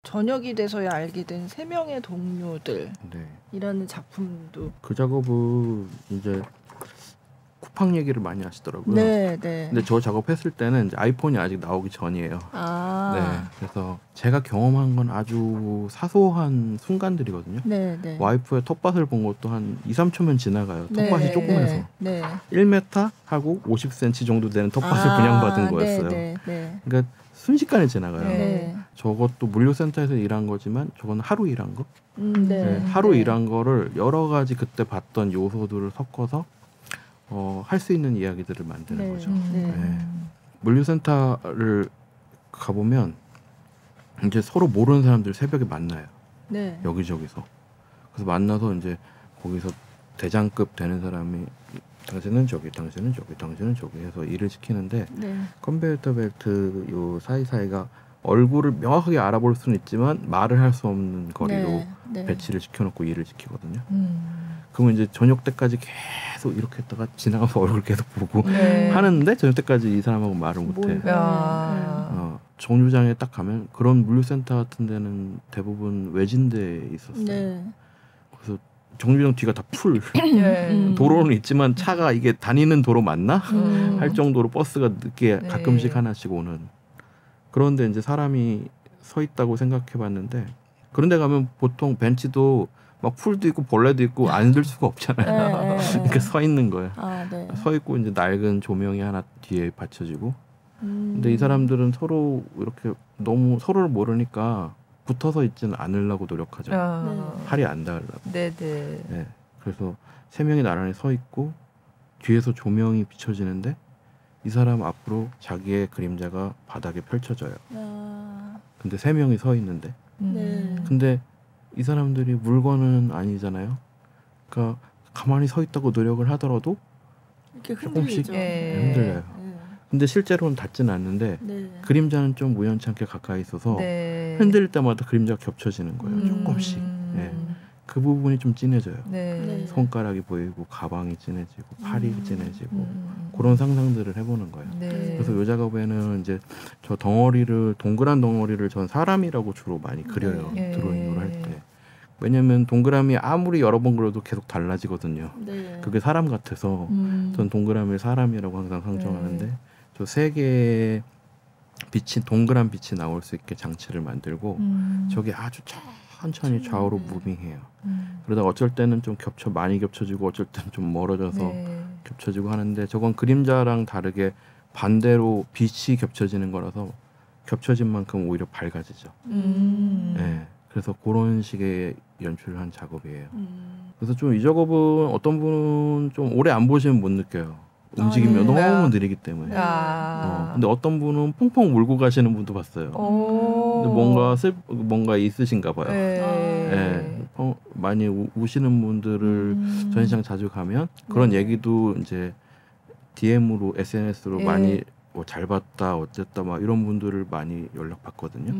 저녁이 돼서야 알게 된 세 명의 동료들이라는 네. 작품도 그 작업은 이제 쿠팡 얘기를 많이 하시더라고요. 네, 네. 근데 저 작업했을 때는 이제 아이폰이 아직 나오기 전이에요. 네. 그래서 제가 경험한 건 아주 사소한 순간들이거든요. 네, 네. 와이프의 텃밭을 본 것도 한 2, 3초면 지나가요. 텃밭이 네, 조그매서. 네. 1m 하고 50cm 정도 되는 텃밭을 분양받은 거였어요. 네, 네. 그러니까 순식간에 지나가요. 네. 저것도 물류센터에서 일한 거지만 저건 하루 일한 거. 네. 하루 일한 거를 여러 가지 그때 봤던 요소들을 섞어서 할 수 있는 이야기들을 만드는 거죠. 네. 물류센터를 가보면 이제 서로 모르는 사람들 새벽에 만나요. 네. 여기저기서. 그래서 만나서 이제 거기서 대장급 되는 사람이 당신은 저기, 당신은 저기, 당신은 저기 해서 일을 시키는데 컨베이어 벨트 요 사이사이가 얼굴을 명확하게 알아볼 수는 있지만 말을 할 수 없는 거리로 배치를 시켜놓고 일을 시키거든요. 그러면 이제 저녁 때까지 계속 이렇게 했다가 지나가서 얼굴 계속 보고 하는데 저녁 때까지 이 사람하고 말을 못해. 정류장에 딱 가면 그런 물류센터 같은 데는 대부분 외진데에 있었어요. 그래서 정류장 뒤가 다 풀. 도로는 있지만 차가 이게 다니는 도로 맞나? 할 정도로 버스가 늦게 가끔씩 하나씩 오는. 그런데 이제 사람이 서 있다고 생각해봤는데 그런데 가면 보통 벤치도 막 풀도 있고 벌레도 있고 앉을 수가 없잖아요. 그러니까 서 있는 거예요. 서 있고 이제 낡은 조명이 하나 뒤에 받쳐지고. 근데 이 사람들은 서로 이렇게 너무 서로를 모르니까 붙어서 있지는 않으려고 노력하죠. 팔이 안 닿으려고. 네. 그래서 세 명이 나란히 서 있고 뒤에서 조명이 비춰지는데 이 사람 앞으로 자기의 그림자가 바닥에 펼쳐져요. 근데 세 명이 서 있는데 근데 이 사람들이 물건은 아니잖아요. 그러니까 가만히 서 있다고 노력을 하더라도 조금씩 흔들려요. 근데 실제로는 닿지는 않는데 그림자는 좀 우연찮게 가까이 있어서 흔들 때마다 그림자가 겹쳐지는 거예요. 조금씩. 그 부분이 좀 진해져요. 손가락이 보이고 가방이 진해지고 팔이 진해지고 그런 상상들을 해보는 거예요. 그래서 이 작업에는 이제 저 덩어리를 동그란 덩어리를 전 사람이라고 주로 많이 그려요. 드로잉으로 할 때. 왜냐면 동그라미 아무리 여러 번 그려도 계속 달라지거든요. 그게 사람 같아서 전 동그라미를 사람이라고 항상 상정하는데 저 세 개의 빛이 동그란 빛이 나올 수 있게 장치를 만들고 저게 아주 천천히 좌우로 무빙해요. 그러다 어쩔 때는 좀 많이 겹쳐지고 어쩔 때는 좀 멀어져서 겹쳐지고 하는데 저건 그림자랑 다르게 반대로 빛이 겹쳐지는 거라서 겹쳐진 만큼 오히려 밝아지죠. 그래서 그런 식의 연출을 한 작업이에요. 그래서 좀 이 작업은 어떤 분은 좀 오래 안 보시면 못 느껴요. 움직임이 너무 느리기 때문에. 근데 어떤 분은 퐁퐁 울고 가시는 분도 봤어요. 근데 뭔가 있으신가 봐요. 많이 우시는 분들을 전시장 자주 가면 그런 얘기도 이제 DM으로 SNS로 많이 뭐 잘 봤다 어쨌다 막 이런 분들을 많이 연락 받거든요.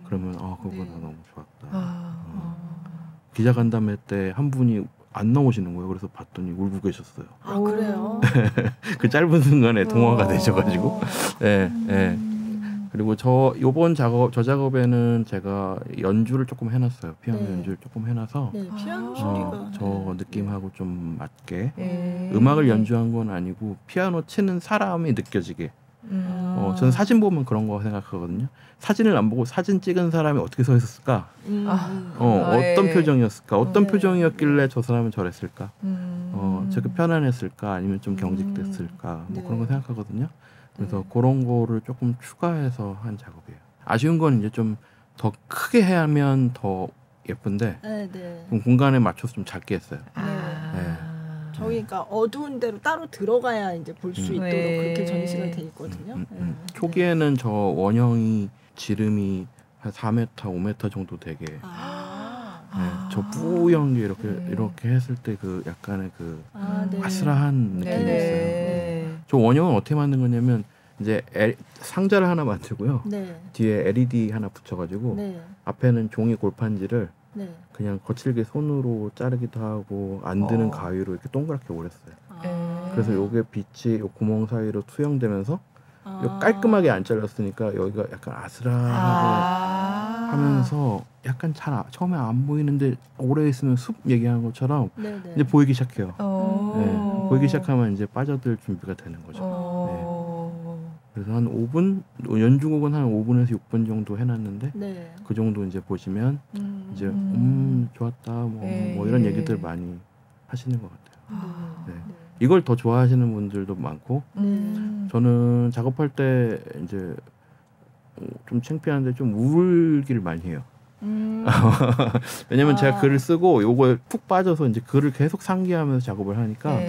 그러면 그거는 너무 좋았다. 기자간담회 때 한 분이 안 나오시는 거예요. 그래서 봤더니 울고 계셨어요. 그래요? 그 짧은 순간에 동화가 되셔가지고. 그리고 저 작업에는 제가 연주를 조금 해놨어요. 피아노 연주를 조금 해나서 피아노 소리가 저 느낌하고 좀 맞게 음악을 연주한 건 아니고 피아노 치는 사람이 느껴지게. 저는 사진 보면 그런 거 생각하거든요. 사진을 안 보고 사진 찍은 사람이 어떻게 서 있었을까? 어떤 표정이었을까? 어떤 표정이었길래 저 사람은 저랬을까? 저게 편안했을까? 아니면 좀 경직됐을까? 뭐 그런 거 생각하거든요. 그래서 그런 거를 조금 추가해서 한 작업이에요. 아쉬운 건 이제 좀 더 크게 하면 더 예쁜데 공간에 맞춰서 좀 작게 했어요. 저희가 어두운 데로 따로 들어가야 이제 볼 수 있도록 그렇게 전시가 돼 있거든요. 초기에는 저 원형이 지름이 한 4m, 5m 정도 되게 저 뿌연 게 이렇게 했을 때 그 약간의 그 아슬한 느낌이 있어요. 저 원형은 어떻게 만든 거냐면 이제 상자를 하나 만들고요. 뒤에 LED 하나 붙여가지고 앞에는 종이 골판지를 그냥 거칠게 손으로 자르기도 하고 안 드는 가위로 이렇게 동그랗게 오렸어요. 그래서 요게 빛이 요 구멍 사이로 투영되면서 깔끔하게 안 잘렸으니까 여기가 약간 아슬하고 하면서 약간 처음에 안 보이는데 오래 있으면 숲 얘기하는 것처럼 네네. 이제 보이기 시작해요. 네. 보이기 시작하면 이제 빠져들 준비가 되는 거죠. 네. 그래서 한 5분 연주곡은 한 5분에서 6분 정도 해놨는데 네. 그 정도 이제 보시면 이제 좋았다 뭐 이런 얘기들 많이 하시는 것 같아요. 네. 이걸 더 좋아하시는 분들도 많고 저는 작업할 때 이제 좀 창피한데 좀 울기를 많이 해요. 왜냐면 제가 글을 쓰고 요거에 푹 빠져서 이제 글을 계속 상기하면서 작업을 하니까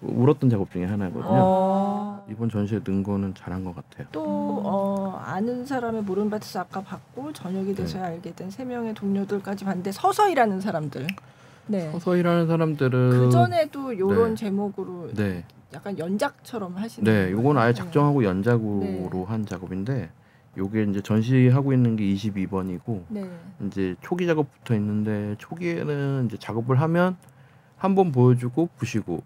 울었던 작업 중에 하나거든요. 이번 전시에 넣은 거는 잘한 것 같아요. 또 아는 사람의 모르는 밭에서 아까 봤고 저녁이 돼서야 알게 된 3명의 동료들까지 봤는데 서서 일하는 사람들. 네. 서서 일하는 사람들은 그 전에도 이런 제목으로 약간 연작처럼 하시는. 네, 요건 아예 작정하고 연작으로 한 작업인데 요게 이제 전시하고 있는 게 22번이고 이제 초기 작업부터 있는데 초기에는 이제 작업을 하면 한번 보여주고 부시고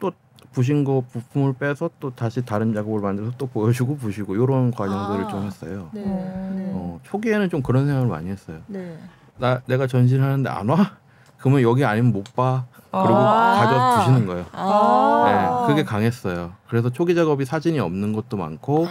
또 부신 거 부품을 빼서 또 다시 다른 작업을 만들어서 또 보여주고 부시고 이런 과정들을 좀 했어요. 초기에는 좀 그런 생각을 많이 했어요. 내가 전시를 하는데 안 와? 그러면 여기 아니면 못 봐. 그리고 가져와서 부시는 거예요. 네, 그게 강했어요. 그래서 초기 작업이 사진이 없는 것도 많고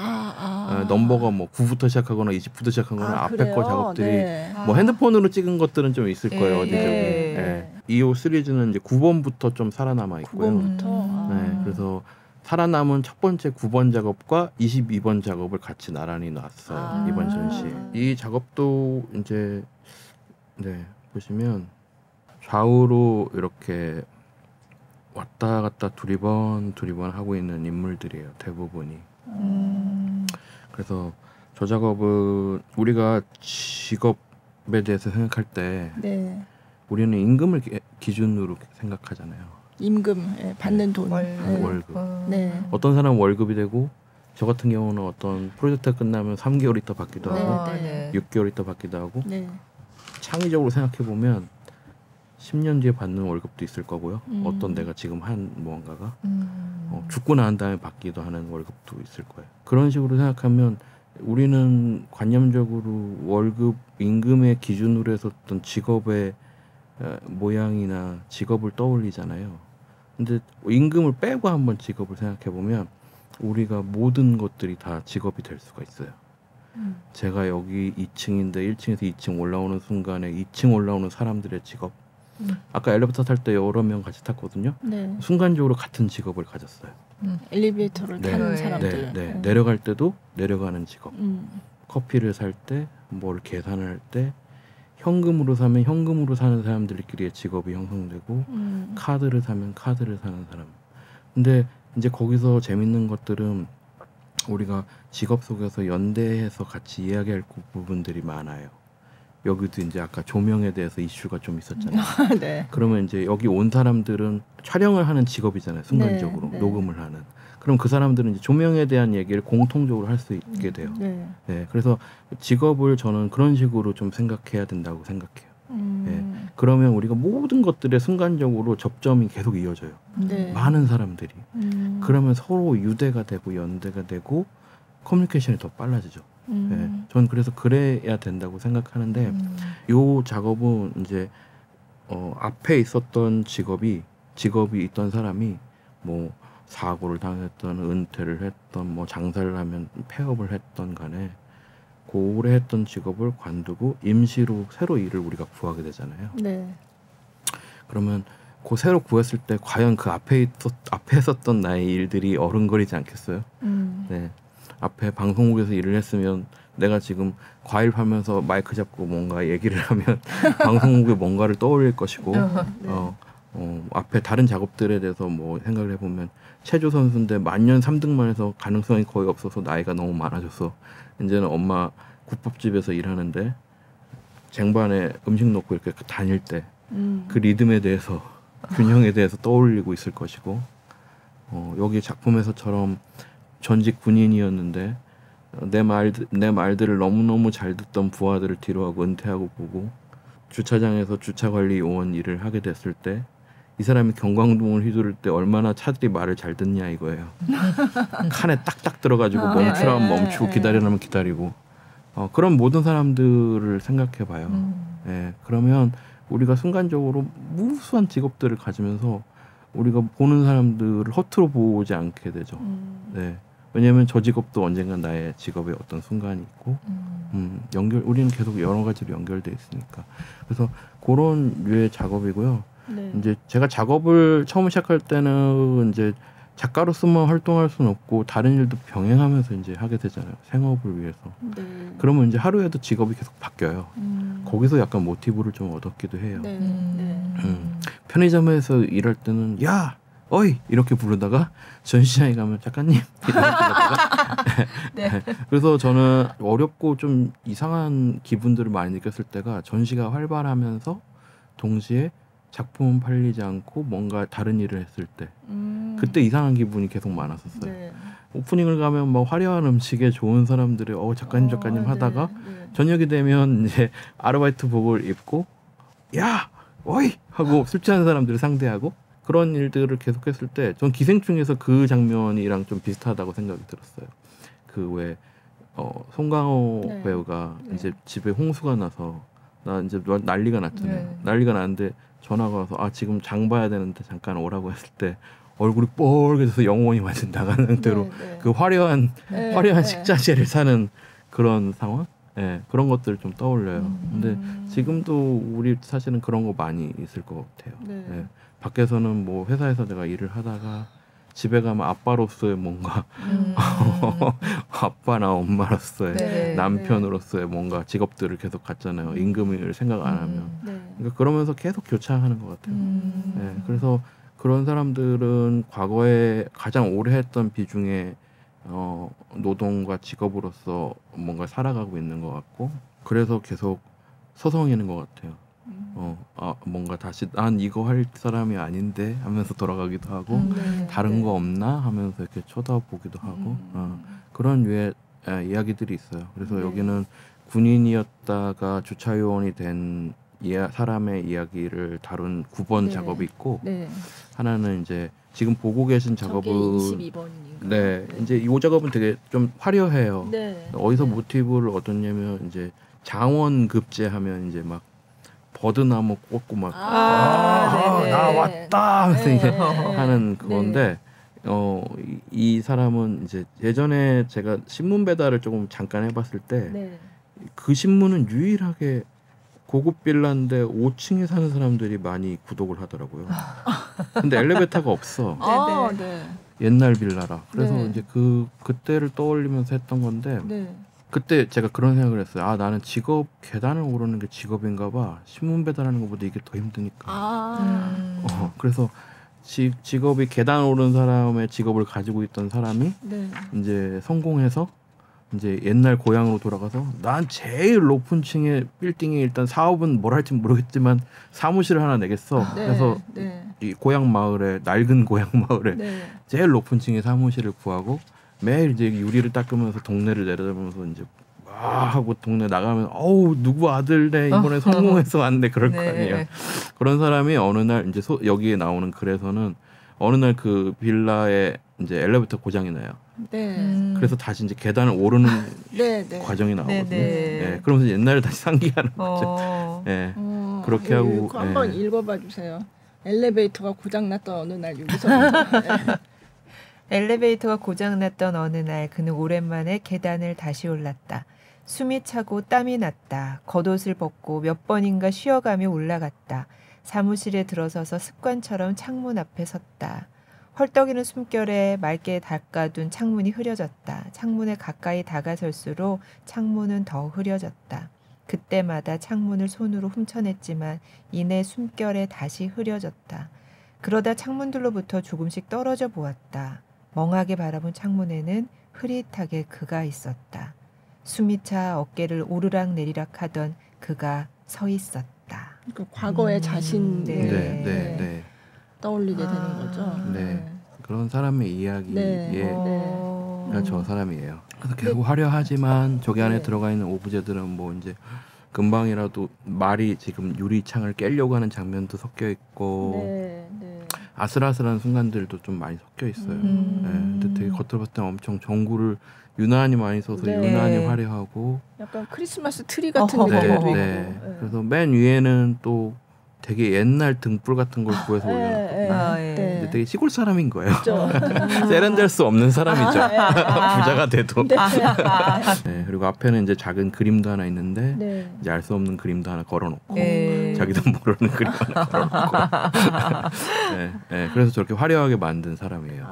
넘버가 뭐 9부터 시작하거나 20부터 시작하거나 앞에 거 작업들이 뭐 핸드폰으로 찍은 것들은 좀 있을 거예요. 어디저기. EO 시리즈는 이제 9번부터 좀 살아남아 있고요. 9번부터? 네, 그래서 살아남은 첫 번째 9번 작업과 22번 작업을 같이 나란히 놨어요. 이번 전시에. 이 작업도 이제 보시면 좌우로 이렇게 왔다 갔다 두리번 하고 있는 인물들이에요. 대부분이. 그래서 저 작업은 우리가 직업에 대해서 생각할 때 우리는 임금을 기준으로 생각하잖아요. 임금, 받는 돈. 월급. 어떤 사람은 월급이 되고 저 같은 경우는 어떤 프로젝트가 끝나면 3개월 있다 받기도 하고 6개월 있다 받기도 하고 창의적으로 생각해 보면 10년 뒤에 받는 월급도 있을 거고요. 어떤 내가 지금 한 무언가가 죽고 난 다음에 받기도 하는 월급도 있을 거예요. 그런 식으로 생각하면 우리는 관념적으로 월급, 임금의 기준으로 해서 어떤 직업의 모양이나 직업을 떠올리잖아요. 근데 임금을 빼고 한번 직업을 생각해 보면 우리가 모든 것들이 다 직업이 될 수가 있어요. 제가 여기 2층인데 1층에서 2층 올라오는 순간에 2층 올라오는 사람들의 직업. 아까 엘리베이터 탈 때 여러 명 같이 탔거든요. 순간적으로 같은 직업을 가졌어요. 엘리베이터를 타는 사람들. 내려갈 때도 내려가는 직업. 커피를 살 때, 뭘 계산할 때, 현금으로 사면 현금으로 사는 사람들끼리의 직업이 형성되고 카드를 사면 카드를 사는 사람. 근데 이제 거기서 재밌는 것들은 우리가 직업 속에서 연대해서 같이 이야기할 부분들이 많아요. 여기도 이제 아까 조명에 대해서 이슈가 좀 있었잖아요. 그러면 이제 여기 온 사람들은 촬영을 하는 직업이잖아요. 순간적으로 녹음을 하는. 그럼 그 사람들은 이제 조명에 대한 얘기를 공통적으로 할 수 있게 돼요. 그래서 직업을 저는 그런 식으로 좀 생각해야 된다고 생각해요. 그러면 우리가 모든 것들에 순간적으로 접점이 계속 이어져요. 많은 사람들이. 그러면 서로 유대가 되고 연대가 되고 커뮤니케이션이 더 빨라지죠. 저는 그래서 그래야 된다고 생각하는데 요 작업은 이제 앞에 있었던 직업이 있던 사람이 뭐 사고를 당했던 은퇴를 했던 뭐 장사를 하면 폐업을 했던 간에 그 오래 했던 직업을 관두고 임시로 새로 일을 우리가 구하게 되잖아요. 그러면 그 새로 구했을 때 과연 그 앞에 했었던 나의 일들이 어른거리지 않겠어요? 앞에 방송국에서 일을 했으면 내가 지금 과일 파면서 마이크 잡고 뭔가 얘기를 하면 방송국에 뭔가를 떠올릴 것이고 앞에 다른 작업들에 대해서 뭐 생각을 해보면 체조 선수인데 만년 3등만 해서 가능성이 거의 없어서 나이가 너무 많아져서 이제는 엄마 국밥집에서 일하는데 쟁반에 음식 놓고 이렇게 다닐 때 그 리듬에 대해서 균형에 대해서 떠올리고 있을 것이고 여기 작품에서처럼 전직 군인이었는데 내 말들을 너무너무 잘 듣던 부하들을 뒤로하고 은퇴하고 보고 주차장에서 주차관리 요원 일을 하게 됐을 때 이 사람이 경광등을 휘두를 때 얼마나 차들이 말을 잘 듣냐 이거예요. 칸에 딱딱 들어가지고 멈추라면 멈추고 기다리라면 기다리고 그런 모든 사람들을 생각해봐요. 예, 그러면 우리가 순간적으로 무수한 직업들을 가지면서 우리가 보는 사람들을 허투루 보지 않게 되죠. 네. 왜냐하면 저 직업도 언젠간 나의 직업의 어떤 순간이 있고, 우리는 계속 여러 가지로 연결돼 있으니까. 그래서 그런 류의 작업이고요. 네. 이제 제가 작업을 처음 시작할 때는 이제 작가로서만 활동할 수는 없고 다른 일도 병행하면서 이제 하게 되잖아요. 생업을 위해서. 네. 그러면 이제 하루에도 직업이 계속 바뀌어요. 거기서 약간 모티브를 좀 얻었기도 해요. 네. 네. 편의점에서 일할 때는 야, 어이 이렇게 부르다가 전시장에 가면 작가님 이렇게 부르다가 네. 그래서 저는 어렵고 좀 이상한 기분들을 많이 느꼈을 때가 전시가 활발하면서 동시에 작품은 팔리지 않고 뭔가 다른 일을 했을 때 그때 이상한 기분이 계속 많았었어요. 네. 오프닝을 가면 막 화려한 음식에 좋은 사람들이 작가님 하다가 네. 저녁이 되면 이제 아르바이트복을 입고 야 어이 하고 술 취한 사람들을 상대하고 그런 일들을 계속했을 때 전 기생충에서 그 장면이랑 좀 비슷하다고 생각이 들었어요. 그 왜 송강호 네. 배우가 네. 이제 집에 홍수가 나서 나 이제 난리가 났잖아요. 네. 난리가 났는데 전화가 와서 지금 장 봐야 되는데 잠깐 오라고 했을 때 얼굴이 뻘개져서 영혼이 완전 나가는 상태로 네. 그 화려한 네. 식자재를 사는 그런 상황, 그런 것들을 좀 떠올려요. 근데 지금도 우리 사실은 그런 거 많이 있을 것 같아요. 네. 예. 밖에서는 뭐 회사에서 내가 일을 하다가 집에 가면 아빠로서의 뭔가 아빠나 엄마로서의 네. 남편으로서의 뭔가 직업들을 계속 갖잖아요. 임금을 생각 안 하면. 네. 그러니까 그러면서 계속 교차하는 것 같아요. 그래서 그런 사람들은 과거에 가장 오래 했던 비중의 노동과 직업으로서 뭔가 살아가고 있는 것 같고 그래서 계속 서성이는 것 같아요. 뭔가 다시 난 이거 할 사람이 아닌데 하면서 돌아가기도 하고 네. 다른 네. 거 없나 하면서 이렇게 쳐다보기도 하고 그런 류의 이야기들이 있어요. 그래서 네. 여기는 군인이었다가 주차요원이 된 사람의 이야기를 다룬 9번 네. 작업이 있고 네. 하나는 이제 지금 보고 계신 저게 작업은 22번인가? 네, 이제 이 작업은 되게 좀 화려해요. 네. 어디서 네. 모티브를 얻었냐면 이제 장원급제하면 이제 막 버드나무 꽂고 막 네네. 나 왔다 하면서 네. 이제 네. 하는 그건데 이 사람은 이제 예전에 제가 신문 배달을 조금 잠깐 해봤을 때 그 네. 신문은 유일하게 고급 빌라인데 5층에 사는 사람들이 많이 구독을 하더라고요. 근데 엘리베이터가 없어. 네. 옛날 빌라라. 그래서 네. 이제 그때를 떠올리면서 했던 건데 네. 그때 제가 그런 생각을 했어요. 나는 계단을 오르는 게 직업인가 봐. 신문 배달하는 것보다 이게 더 힘드니까. 그래서 직업이 계단 오르는 사람의 직업을 가지고 있던 사람이 네. 이제 성공해서 이제 옛날 고향으로 돌아가서 난 제일 높은 층의 빌딩에 일단 사업은 뭘 할지 모르겠지만 사무실을 하나 내겠어. 네. 그래서 네. 이 고향 마을에 낡은 고향 마을에 네. 제일 높은 층의 사무실을 구하고 매일 이제 유리를 닦으면서 동네를 내려다보면서 이제 막 하고 동네 나가면 누구 아들네 이번에 성공해서 왔네 그럴 거 아니에요. 그런 사람이 어느 날 이제 여기에 나오는 글에서는 어느 날 그 빌라에 이제 엘리베이터 고장이 나요. 네. 그래서 다시 이제 계단을 오르는 네. 네. 과정이 나오거든요. 네. 그러면서 옛날을 다시 상기하는 거죠. 그렇게 하고 한번 읽어봐 주세요. 엘리베이터가 고장났던 어느 날 여기서 엘리베이터가 고장났던 어느 날 그는 오랜만에 계단을 다시 올랐다. 숨이 차고 땀이 났다. 겉옷을 벗고 몇 번인가 쉬어가며 올라갔다. 사무실에 들어서서 습관처럼 창문 앞에 섰다. 헐떡이는 숨결에 맑게 닦아둔 창문이 흐려졌다. 창문에 가까이 다가설수록 창문은 더 흐려졌다. 그때마다 창문을 손으로 훔쳐냈지만 이내 숨결에 다시 흐려졌다. 그러다 창문들로부터 조금씩 떨어져 보았다. 멍하게 바라본 창문에는 흐릿하게 그가 있었다. 숨이 차 어깨를 오르락 내리락 하던 그가 서 있었다. 그 과거의 자신을 네. 떠올리게 되는 거죠. 네. 그런 사람의 이야기가 저 사람이에요. 그래서 계속 화려하지만 저기 안에 들어가 있는 오브제들은 뭐 이제 금방이라도 말이 지금 유리창을 깨려고 하는 장면도 섞여 있고 아슬아슬한 순간들도 좀 많이 섞여 있어요. 근데 되게 겉으로 봤을 때 엄청 전구를 유난히 많이 써서 네. 유난히 화려하고 약간 크리스마스 트리 같은 느낌도 있고. 그래서 맨 위에는 또 되게 옛날 등불 같은 걸 구해서 올려놨거든요. 근데 되게 시골 사람인 거예요. 세련될 수 없는 사람이죠. 부자가 돼도. 네, 그리고 앞에는 이제 작은 그림도 하나 있는데 이제 알 수 없는 그림도 하나 걸어놓고 자기도 모르는 그림 하나 걸어놓고. 네, 그래서 저렇게 화려하게 만든 사람이에요.